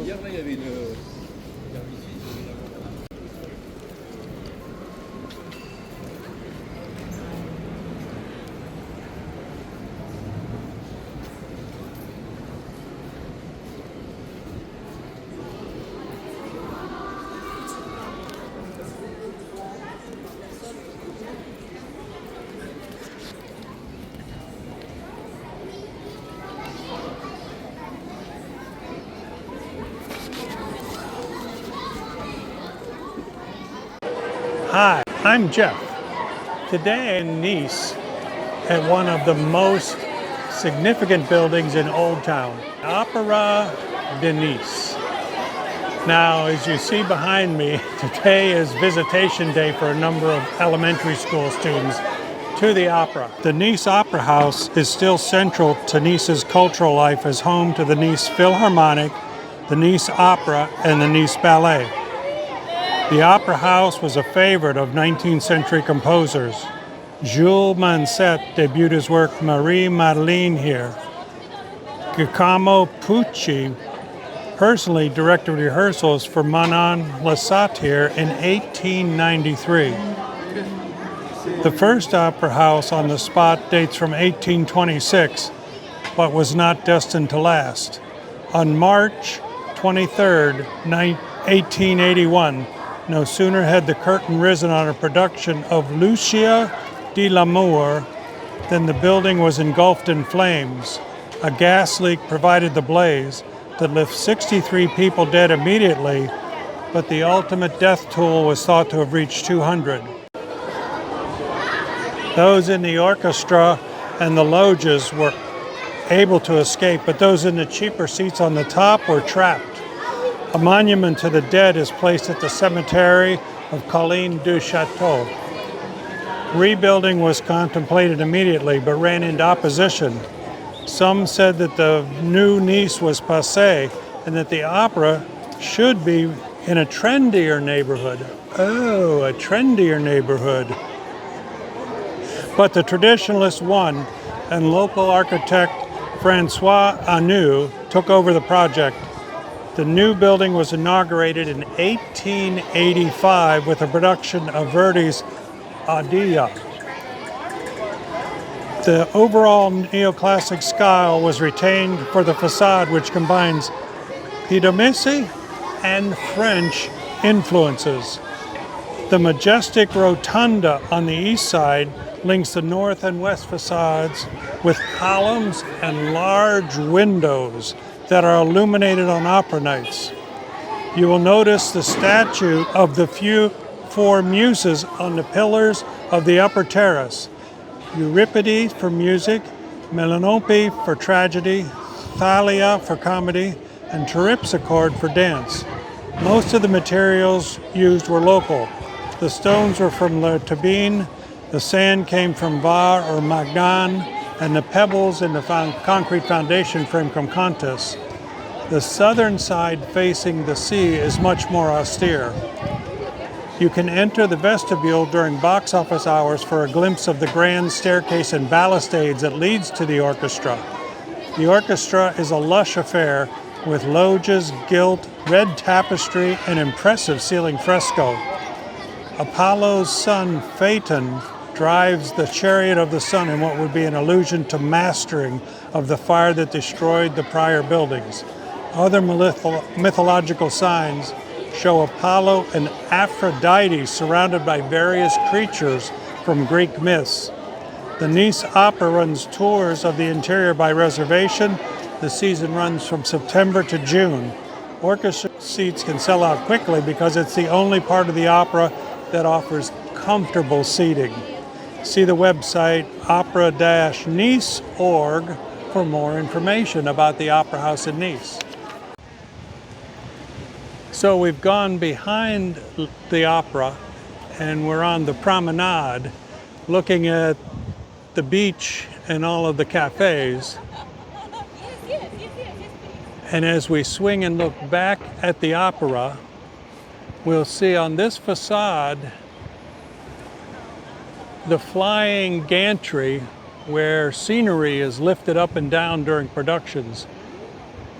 Hier, là, il y avait une... Hi, I'm Jeff. Today in Nice at one of the most significant buildings in Old Town, Opera de Nice. Now, as you see behind me, today is visitation day for a number of elementary school students to the opera. The Nice Opera House is still central to Nice's cultural life as home to the Nice Philharmonic, the Nice Opera, and the Nice Ballet. The Opera House was a favorite of 19th century composers. Jules Manset debuted his work Marie Madeleine here. Giacomo Pucci personally directed rehearsals for Manon Lescaut here in 1893. The first opera house on the spot dates from 1826, but was not destined to last. On March 23, 1881, no sooner had the curtain risen on a production of Lucia di l'Amour than the building was engulfed in flames. A gas leak provided the blaze that left 63 people dead immediately, but the ultimate death toll was thought to have reached 200. Those in the orchestra and the loges were able to escape, but those in the cheaper seats on the top were trapped. A monument to the dead is placed at the cemetery of Colline du Château. Rebuilding was contemplated immediately, but ran into opposition. Some said that the new Nice was passé and that the opera should be in a trendier neighborhood. Oh, a trendier neighborhood. But the traditionalists won, and local architect François Anu took over the project. The new building was inaugurated in 1885 with a production of Verdi's Adia. The overall neoclassic style was retained for the facade, which combines Piedmontese and French influences. The majestic rotunda on the east side links the north and west facades with columns and large windows that are illuminated on opera nights. You will notice the statue of the four muses on the pillars of the upper terrace. Euripides for music, Melanope for tragedy, Thalia for comedy, and Terpsichore for dance. Most of the materials used were local. The stones were from La Tabine, the sand came from Var or Magnan, and the pebbles in the concrete foundation frame from Contis. The southern side facing the sea is much more austere. You can enter the vestibule during box office hours for a glimpse of the grand staircase and balustrades that leads to the orchestra. The orchestra is a lush affair with loges, gilt, red tapestry, and impressive ceiling fresco. Apollo's son Phaeton drives the chariot of the sun in what would be an allusion to mastering of the fire that destroyed the prior buildings. Other mythological signs show Apollo and Aphrodite surrounded by various creatures from Greek myths. The Nice Opera runs tours of the interior by reservation. The season runs from September to June. Orchestra seats can sell out quickly because it's the only part of the opera that offers comfortable seating. See the website opera-nice.org for more information about the Opera House in Nice. So we've gone behind the opera and we're on the promenade looking at the beach and all of the cafes. And as we swing and look back at the opera, we'll see on this facade the flying gantry where scenery is lifted up and down during productions.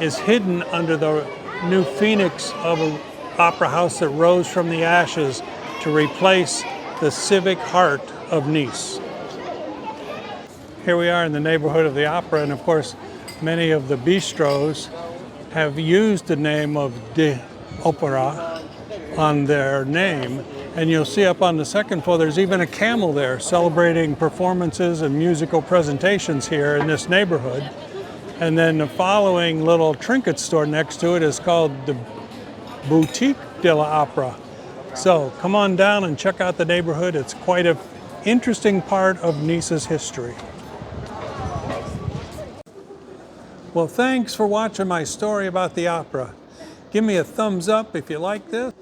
is hidden under the new phoenix of an opera house that rose from the ashes to replace the civic heart of Nice. Here we are in the neighborhood of the opera, and of course many of the bistros have used the name of de Opera on their name. And you'll see up on the second floor, there's even a camel there celebrating performances and musical presentations here in this neighborhood. And then the following little trinket store next to it is called the Boutique de la Opera. So come on down and check out the neighborhood. It's quite an interesting part of Nice's history. Well, thanks for watching my story about the opera. Give me a thumbs up if you like this,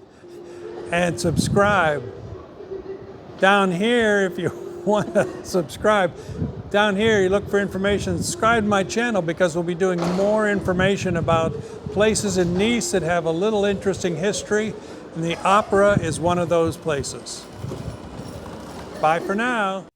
and subscribe. Down here, if you want to subscribe, down here you look for information, subscribe to my channel, because we'll be doing more information about places in Nice that have a little interesting history, and the opera is one of those places. Bye for now.